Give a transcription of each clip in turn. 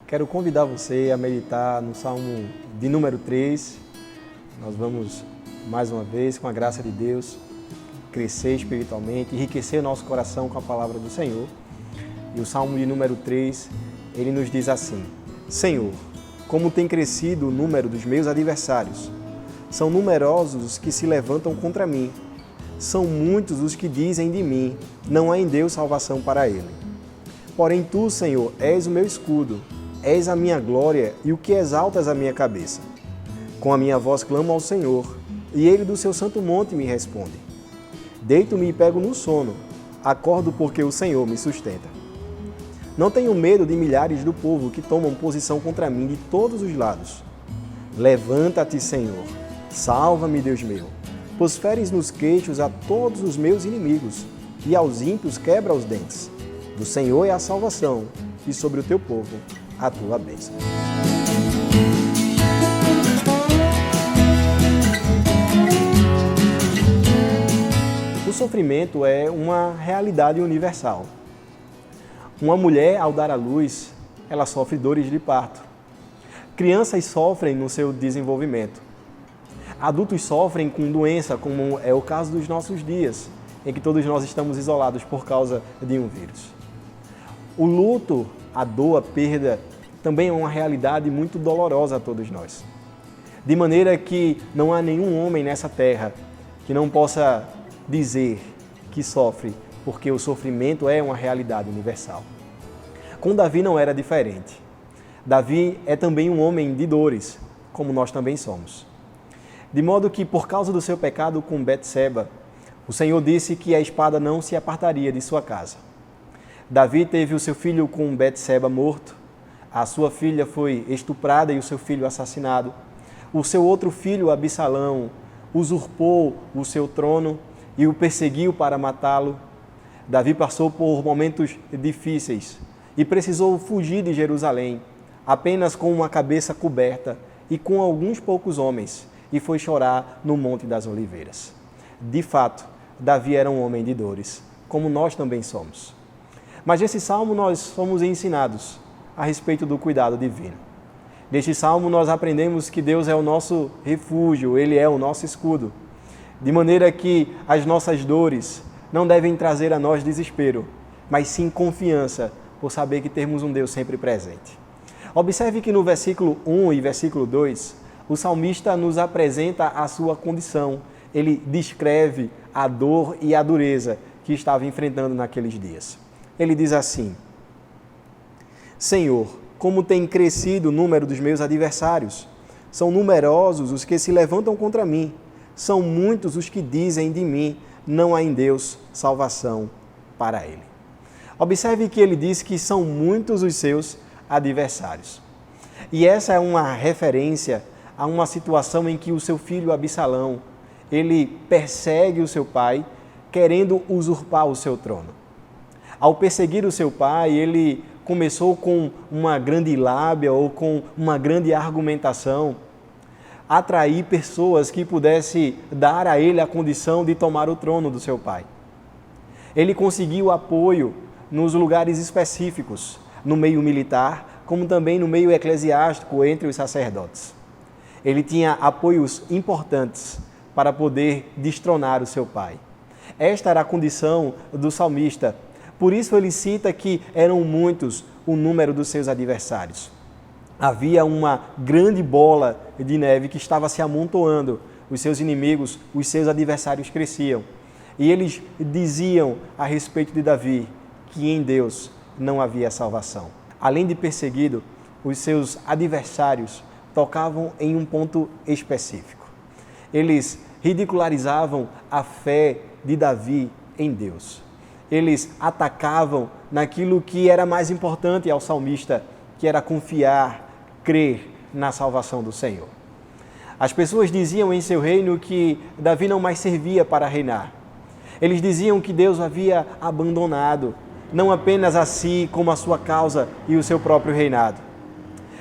Quero convidar você a meditar no Salmo de número 3. Nós vamos, mais uma vez, com a graça de Deus, crescer espiritualmente, enriquecer o nosso coração com a palavra do Senhor. E o Salmo de número 3, ele nos diz assim: Senhor, como tem crescido o número dos meus adversários. São numerosos os que se levantam contra mim. São muitos os que dizem de mim, não há em Deus salvação para ele. Porém tu, Senhor, és o meu escudo, és a minha glória e o que exaltas a minha cabeça. Com a minha voz clamo ao Senhor, e ele do seu santo monte me responde. Deito-me e pego no sono, acordo porque o Senhor me sustenta. Não tenho medo de milhares do povo que tomam posição contra mim de todos os lados. Levanta-te, Senhor, salva-me, Deus meu, pois feres nos queixos a todos os meus inimigos, e aos ímpios quebra os dentes. Do Senhor é a salvação, e sobre o teu povo a tua bênção. O sofrimento é uma realidade universal. Uma mulher, ao dar à luz, ela sofre dores de parto. Crianças sofrem no seu desenvolvimento. Adultos sofrem com doença, como é o caso dos nossos dias, em que todos nós estamos isolados por causa de um vírus. O luto, a dor, a perda, também é uma realidade muito dolorosa a todos nós. De maneira que não há nenhum homem nessa terra que não possa dizer que sofre, porque o sofrimento é uma realidade universal. Com Davi não era diferente. Davi é também um homem de dores, como nós também somos. De modo que, por causa do seu pecado com Betseba, o Senhor disse que a espada não se apartaria de sua casa. Davi teve o seu filho com Betseba morto, a sua filha foi estuprada e o seu filho assassinado. O seu outro filho, Absalão, usurpou o seu trono e o perseguiu para matá-lo. Davi passou por momentos difíceis e precisou fugir de Jerusalém, apenas com uma cabeça coberta e com alguns poucos homens, e foi chorar no Monte das Oliveiras. De fato, Davi era um homem de dores, como nós também somos. Mas nesse salmo nós somos ensinados a respeito do cuidado divino. Neste salmo nós aprendemos que Deus é o nosso refúgio, Ele é o nosso escudo. De maneira que as nossas dores não devem trazer a nós desespero, mas sim confiança, por saber que temos um Deus sempre presente. Observe que no versículo 1 e versículo 2, o salmista nos apresenta a sua condição. Ele descreve a dor e a dureza que estava enfrentando naqueles dias. Ele diz assim: Senhor, como tem crescido o número dos meus adversários. São numerosos os que se levantam contra mim. São muitos os que dizem de mim, não há em Deus salvação para ele. Observe que ele diz que são muitos os seus adversários. E essa é uma referência a uma situação em que o seu filho Absalão, ele persegue o seu pai, querendo usurpar o seu trono. Ao perseguir o seu pai, ele começou com uma grande lábia ou com uma grande argumentação, atrair pessoas que pudessem dar a ele a condição de tomar o trono do seu pai. Ele conseguiu apoio nos lugares específicos, no meio militar, como também no meio eclesiástico, entre os sacerdotes. Ele tinha apoios importantes para poder destronar o seu pai. Esta era a condição do salmista. Por isso ele cita que eram muitos o número dos seus adversários. Havia uma grande bola de neve que estava se amontoando. Os seus inimigos, os seus adversários cresciam. E eles diziam a respeito de Davi que em Deus não havia salvação. Além de perseguido, os seus adversários tocavam em um ponto específico. Eles ridicularizavam a fé de Davi em Deus. Eles atacavam naquilo que era mais importante ao salmista, que era confiar, crer na salvação do Senhor. As pessoas diziam em seu reino que Davi não mais servia para reinar. Eles diziam que Deus o havia abandonado, não apenas a si, como a sua causa e o seu próprio reinado.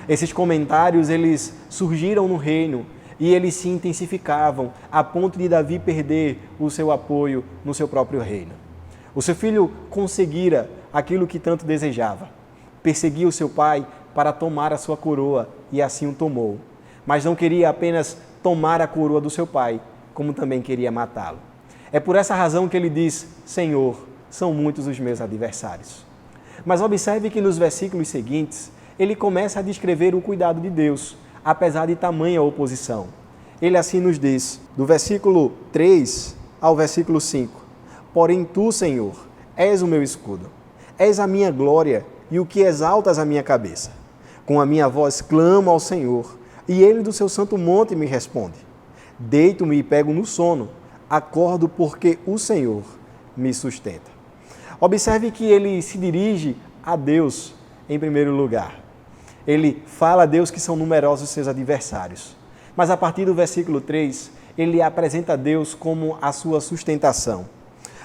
Esses comentários, eles surgiram no reino e eles se intensificavam a ponto de Davi perder o seu apoio no seu próprio reino. O seu filho conseguira aquilo que tanto desejava. Perseguia o seu pai para tomar a sua coroa, e assim o tomou. Mas não queria apenas tomar a coroa do seu pai, como também queria matá-lo. É por essa razão que ele diz: Senhor, são muitos os meus adversários. Mas observe que nos versículos seguintes, ele começa a descrever o cuidado de Deus, apesar de tamanha oposição. Ele assim nos diz, do versículo 3 ao versículo 5, porém tu, Senhor, és o meu escudo, és a minha glória e o que exaltas a minha cabeça. Com a minha voz clamo ao Senhor, e ele do seu santo monte me responde. Deito-me e pego no sono, acordo porque o Senhor me sustenta. Observe que ele se dirige a Deus em primeiro lugar. Ele fala a Deus que são numerosos seus adversários. Mas a partir do versículo 3, ele apresenta a Deus como a sua sustentação.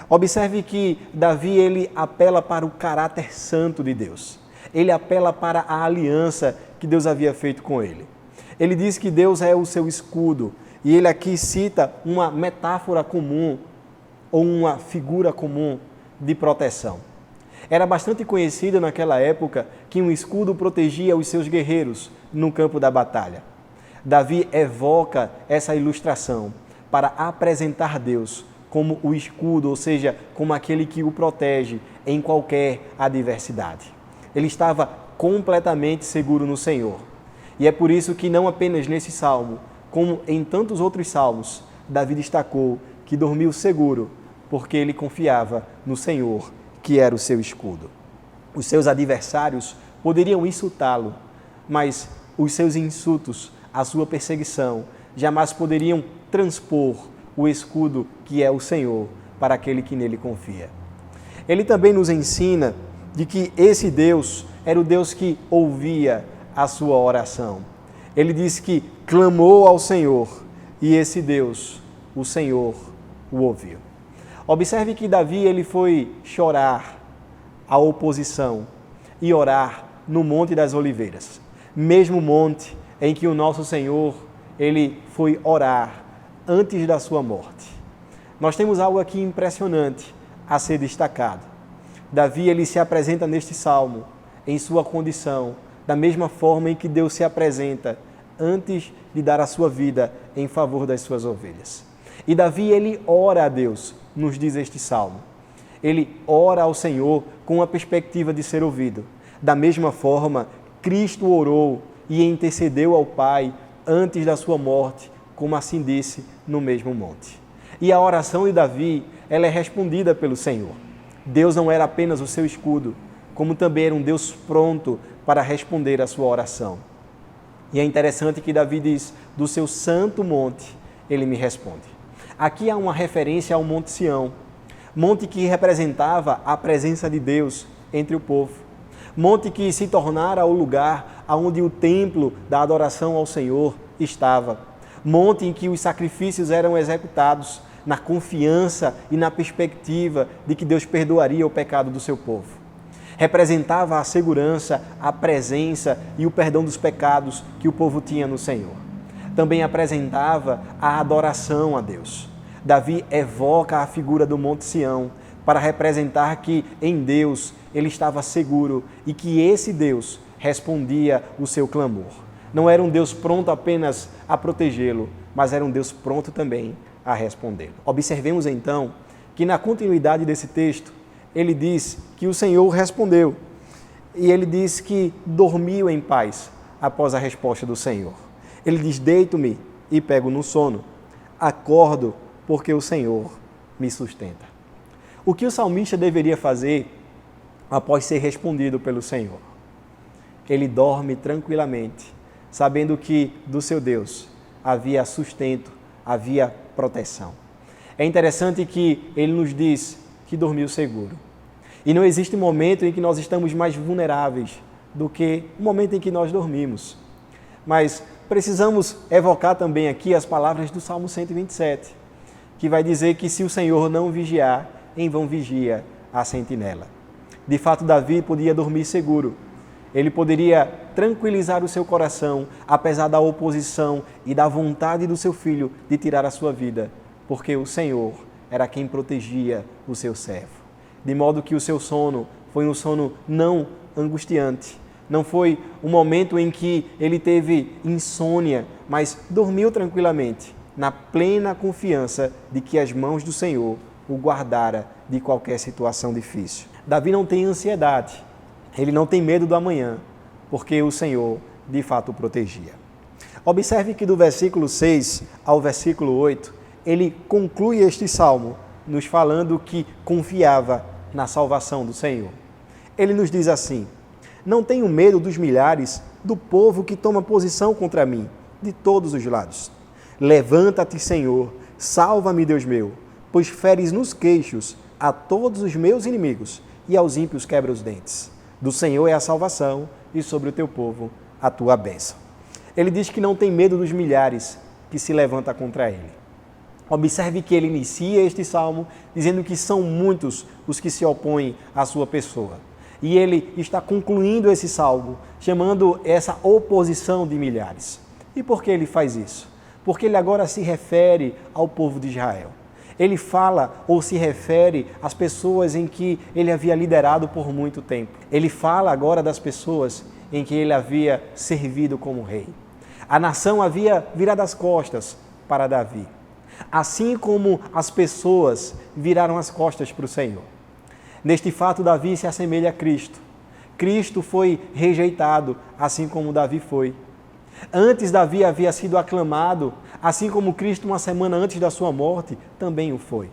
Observe que Davi ele apela para o caráter santo de Deus. Ele apela para a aliança que Deus havia feito com ele. Ele diz que Deus é o seu escudo, e ele aqui cita uma metáfora comum ou uma figura comum de proteção. Era bastante conhecido naquela época que um escudo protegia os seus guerreiros no campo da batalha. Davi evoca essa ilustração para apresentar Deus como o escudo, ou seja, como aquele que o protege em qualquer adversidade. Ele estava completamente seguro no Senhor. E é por isso que não apenas nesse salmo, como em tantos outros salmos, Davi destacou que dormiu seguro, porque ele confiava no Senhor, que era o seu escudo. Os seus adversários poderiam insultá-lo, mas os seus insultos, a sua perseguição, jamais poderiam transpor o escudo que é o Senhor para aquele que nele confia. Ele também nos ensina de que esse Deus era o Deus que ouvia a sua oração. Ele diz que clamou ao Senhor e esse Deus, o Senhor, o ouviu. Observe que Davi ele foi chorar a oposição e orar no Monte das Oliveiras, mesmo monte em que o nosso Senhor ele foi orar antes da sua morte. Nós temos algo aqui impressionante a ser destacado. Davi ele se apresenta neste salmo em sua condição, da mesma forma em que Deus se apresenta antes de dar a sua vida em favor das suas ovelhas. E Davi ele ora a Deus, nos diz este salmo. Ele ora ao Senhor com a perspectiva de ser ouvido. Da mesma forma, Cristo orou e intercedeu ao Pai antes da sua morte, como assim disse no mesmo monte. E a oração de Davi, ela é respondida pelo Senhor. Deus não era apenas o seu escudo, como também era um Deus pronto para responder a sua oração. E é interessante que Davi diz, do seu santo monte, ele me responde. Aqui há uma referência ao Monte Sião, monte que representava a presença de Deus entre o povo. Monte que se tornara o lugar onde o templo da adoração ao Senhor estava. Monte em que os sacrifícios eram executados na confiança e na perspectiva de que Deus perdoaria o pecado do seu povo. Representava a segurança, a presença e o perdão dos pecados que o povo tinha no Senhor. Também apresentava a adoração a Deus. Davi evoca a figura do Monte Sião para representar que em Deus ele estava seguro e que esse Deus respondia o seu clamor. Não era um Deus pronto apenas a protegê-lo, mas era um Deus pronto também a respondê-lo. Observemos então que na continuidade desse texto, ele diz que o Senhor respondeu e ele diz que dormiu em paz após a resposta do Senhor. Ele diz, deito-me e pego no sono, acordo porque o Senhor me sustenta. O que o salmista deveria fazer após ser respondido pelo Senhor? Ele dorme tranquilamente, sabendo que do seu Deus havia sustento, havia proteção. É interessante que ele nos diz que dormiu seguro. E não existe momento em que nós estamos mais vulneráveis do que o momento em que nós dormimos. Mas precisamos evocar também aqui as palavras do Salmo 127, que vai dizer que se o Senhor não vigiar, em vão vigia a sentinela. De fato, Davi podia dormir seguro. Ele poderia tranquilizar o seu coração, apesar da oposição e da vontade do seu filho de tirar a sua vida, porque o Senhor era quem protegia o seu servo. De modo que o seu sono foi um sono não angustiante, não foi um momento em que ele teve insônia, mas dormiu tranquilamente, na plena confiança de que as mãos do Senhor o guardara de qualquer situação difícil. Davi não tem ansiedade, ele não tem medo do amanhã, porque o Senhor de fato o protegia. Observe que do versículo 6 ao versículo 8, ele conclui este salmo nos falando que confiava na salvação do Senhor. Ele nos diz assim: não tenho medo dos milhares do povo que toma posição contra mim, de todos os lados. Levanta-te, Senhor, salva-me, Deus meu, pois feres nos queixos a todos os meus inimigos e aos ímpios quebra os dentes. Do Senhor é a salvação e sobre o teu povo a tua bênção. Ele diz que não tem medo dos milhares que se levantam contra ele. Observe que ele inicia este salmo dizendo que são muitos os que se opõem à sua pessoa. E ele está concluindo esse salmo, chamando essa oposição de milhares. E por que ele faz isso? Porque ele agora se refere ao povo de Israel. Ele fala ou se refere às pessoas em que ele havia liderado por muito tempo. Ele fala agora das pessoas em que ele havia servido como rei. A nação havia virado as costas para Davi, assim como as pessoas viraram as costas para o Senhor. Neste fato, Davi se assemelha a Cristo. Cristo foi rejeitado, assim como Davi foi. Antes, Davi havia sido aclamado, assim como Cristo, uma semana antes da sua morte, também o foi.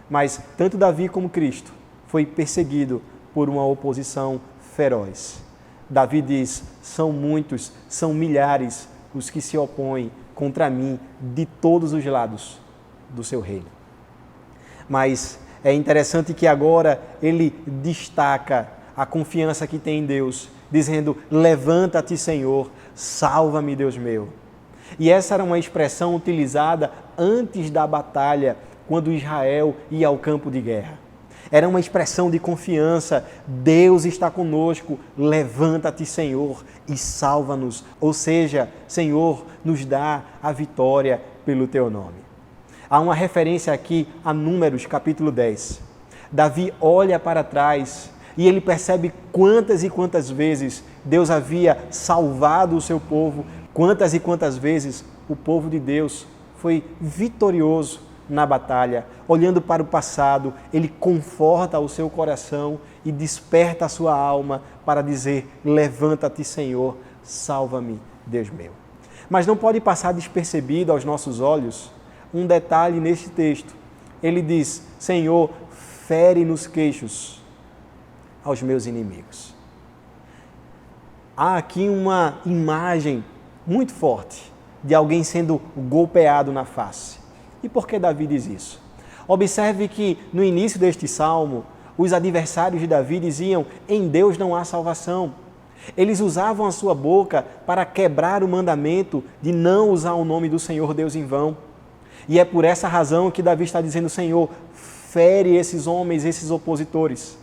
Mas tanto Davi como Cristo foi perseguido por uma oposição feroz. Davi diz: são muitos, são milhares os que se opõem contra mim de todos os lados do seu reino. Mas é interessante que agora ele destaca a confiança que tem em Deus, dizendo: levanta-te, Senhor, salva-me, Deus meu. E essa era uma expressão utilizada antes da batalha, quando Israel ia ao campo de guerra. Era uma expressão de confiança: Deus está conosco, levanta-te, Senhor, e salva-nos. Ou seja, Senhor, nos dá a vitória pelo teu nome. Há uma referência aqui a Números, capítulo 10. Davi olha para trás e ele percebe quantas e quantas vezes Deus havia salvado o seu povo, quantas e quantas vezes o povo de Deus foi vitorioso na batalha. Olhando para o passado, ele conforta o seu coração e desperta a sua alma para dizer: levanta-te, Senhor, salva-me, Deus meu. Mas não pode passar despercebido aos nossos olhos um detalhe neste texto. Ele diz: Senhor, fere nos queixos aos meus inimigos. Há aqui uma imagem muito forte de alguém sendo golpeado na face. E por que Davi diz isso? Observe que no início deste salmo, os adversários de Davi diziam: em Deus não há salvação. Eles usavam a sua boca para quebrar o mandamento de não usar o nome do Senhor Deus em vão. E é por essa razão que Davi está dizendo: Senhor, fere esses homens, esses opositores,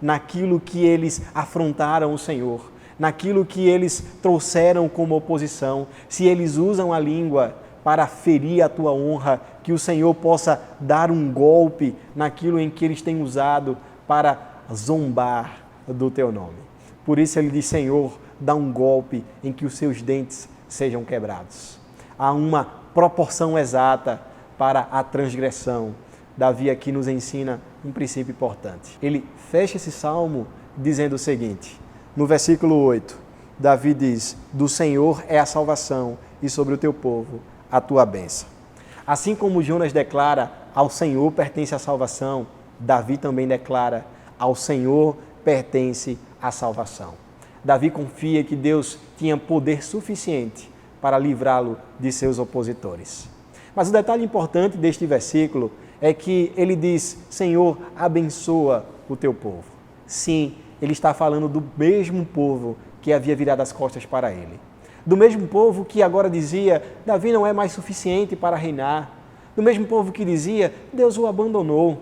naquilo que eles afrontaram o Senhor, naquilo que eles trouxeram como oposição. Se eles usam a língua para ferir a tua honra, que o Senhor possa dar um golpe naquilo em que eles têm usado para zombar do teu nome. Por isso ele diz: Senhor, dá um golpe em que os seus dentes sejam quebrados. Há uma proporção exata para a transgressão. Davi aqui nos ensina um princípio importante. Ele fecha esse salmo dizendo o seguinte, no versículo 8, Davi diz: do Senhor é a salvação e sobre o teu povo a tua bênção. Assim como Jonas declara: ao Senhor pertence a salvação, Davi também declara: ao Senhor pertence a salvação. Davi confia que Deus tinha poder suficiente para livrá-lo de seus opositores. Mas o detalhe importante deste versículo é que ele diz: Senhor, abençoa o teu povo. Sim, ele está falando do mesmo povo que havia virado as costas para ele. Do mesmo povo que agora dizia: Davi não é mais suficiente para reinar. Do mesmo povo que dizia: Deus o abandonou.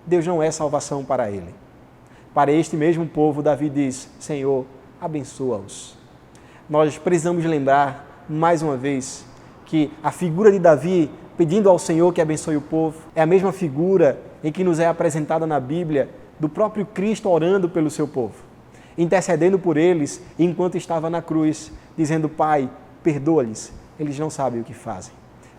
Deus não é salvação para ele. Para este mesmo povo, Davi diz: Senhor, abençoa-os. Nós precisamos lembrar, mais uma vez, que a figura de Davi pedindo ao Senhor que abençoe o povo é a mesma figura em que nos é apresentada na Bíblia do próprio Cristo orando pelo seu povo. intercedendo por eles enquanto estava na cruz, dizendo: Pai, perdoa-lhes, eles não sabem o que fazem.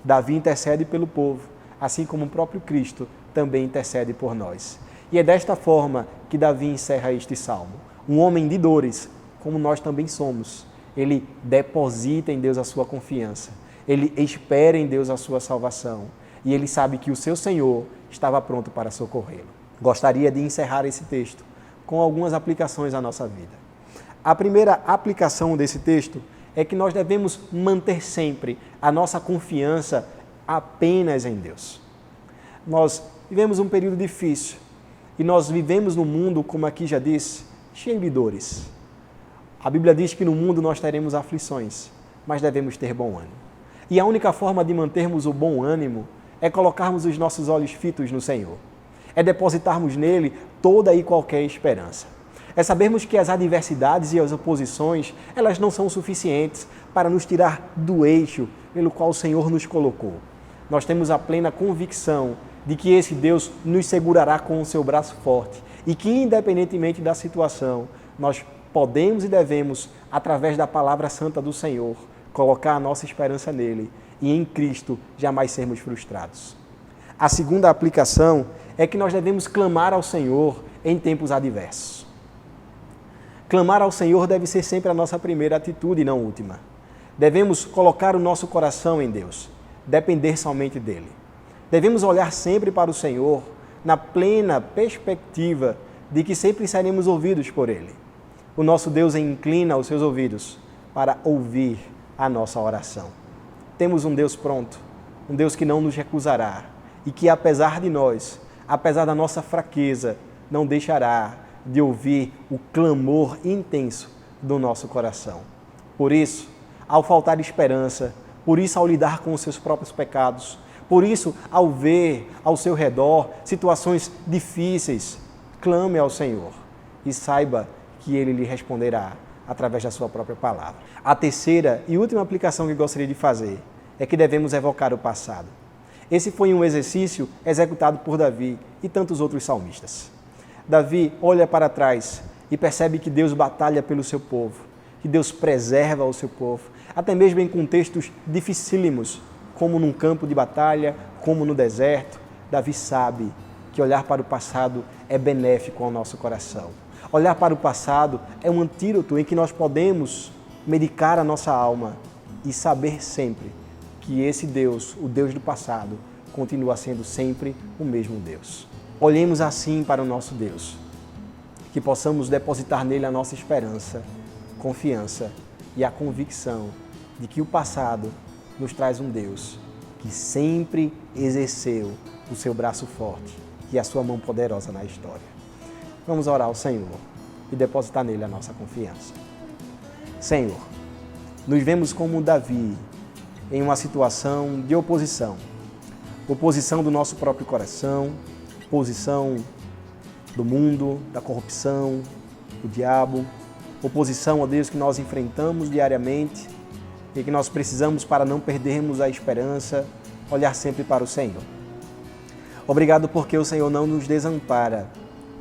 Davi intercede pelo povo, assim como o próprio Cristo também intercede por nós. E é desta forma que Davi encerra este salmo. Um homem de dores, como nós também somos. Ele deposita em Deus a sua confiança. Ele espera em Deus a sua salvação. E ele sabe que o seu Senhor estava pronto para socorrê-lo. Gostaria de encerrar esse texto com algumas aplicações à nossa vida. A primeira aplicação desse texto é que nós devemos manter sempre a nossa confiança apenas em Deus. Nós vivemos um período difícil e nós vivemos num mundo, como aqui já disse, cheio de dores. A Bíblia diz que no mundo nós teremos aflições, mas devemos ter bom ânimo. E a única forma de mantermos o bom ânimo é colocarmos os nossos olhos fitos no Senhor. É depositarmos nele toda e qualquer esperança. É sabermos que as adversidades e as oposições, elas não são suficientes para nos tirar do eixo pelo qual o Senhor nos colocou. Nós temos a plena convicção de que esse Deus nos segurará com o seu braço forte e que, independentemente da situação, nós podemos e devemos, através da palavra santa do Senhor, colocar a nossa esperança nele e em Cristo jamais sermos frustrados. A segunda aplicação é que nós devemos clamar ao Senhor em tempos adversos. Clamar ao Senhor deve ser sempre a nossa primeira atitude e não última. Devemos colocar o nosso coração em Deus, depender somente dele. Devemos olhar sempre para o Senhor na plena perspectiva de que sempre seremos ouvidos por ele. O nosso Deus inclina os seus ouvidos para ouvir a nossa oração. Temos um Deus pronto, um Deus que não nos recusará e que, apesar de nós, apesar da nossa fraqueza, não deixará de ouvir o clamor intenso do nosso coração. Por isso, ao faltar esperança, por isso, ao lidar com os seus próprios pecados, por isso, ao ver ao seu redor situações difíceis, clame ao Senhor e saiba que Ele lhe responderá através da sua própria palavra. A terceira e última aplicação que gostaria de fazer é que devemos evocar o passado. Esse foi um exercício executado por Davi e tantos outros salmistas. Davi olha para trás e percebe que Deus batalha pelo seu povo, que Deus preserva o seu povo, até mesmo em contextos dificílimos, como num campo de batalha, como no deserto. Davi sabe que olhar para o passado é benéfico ao nosso coração. Olhar para o passado é um antídoto em que nós podemos medicar a nossa alma e saber sempre que esse Deus, o Deus do passado, continua sendo sempre o mesmo Deus. Olhemos assim para o nosso Deus, que possamos depositar nele a nossa esperança, confiança e a convicção de que o passado nos traz um Deus que sempre exerceu o seu braço forte e a sua mão poderosa na história. Vamos orar ao Senhor e depositar nele a nossa confiança. Senhor, nos vemos como Davi em uma situação de oposição. Oposição do nosso próprio coração, oposição do mundo, da corrupção, do diabo, oposição, ó Deus, que nós enfrentamos diariamente e que nós precisamos, para não perdermos a esperança, olhar sempre para o Senhor. Obrigado porque o Senhor não nos desampara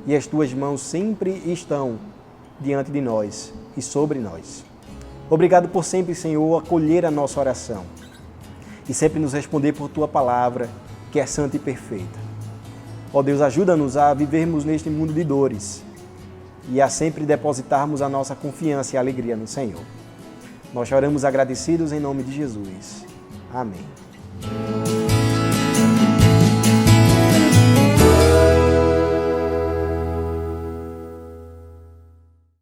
e as Tuas mãos sempre estão diante de nós e sobre nós. Obrigado por sempre, Senhor, acolher a nossa oração e sempre nos responder por Tua palavra, que é santa e perfeita. Ó Deus, ajuda-nos a vivermos neste mundo de dores e a sempre depositarmos a nossa confiança e alegria no Senhor. Nós oramos agradecidos em nome de Jesus. Amém.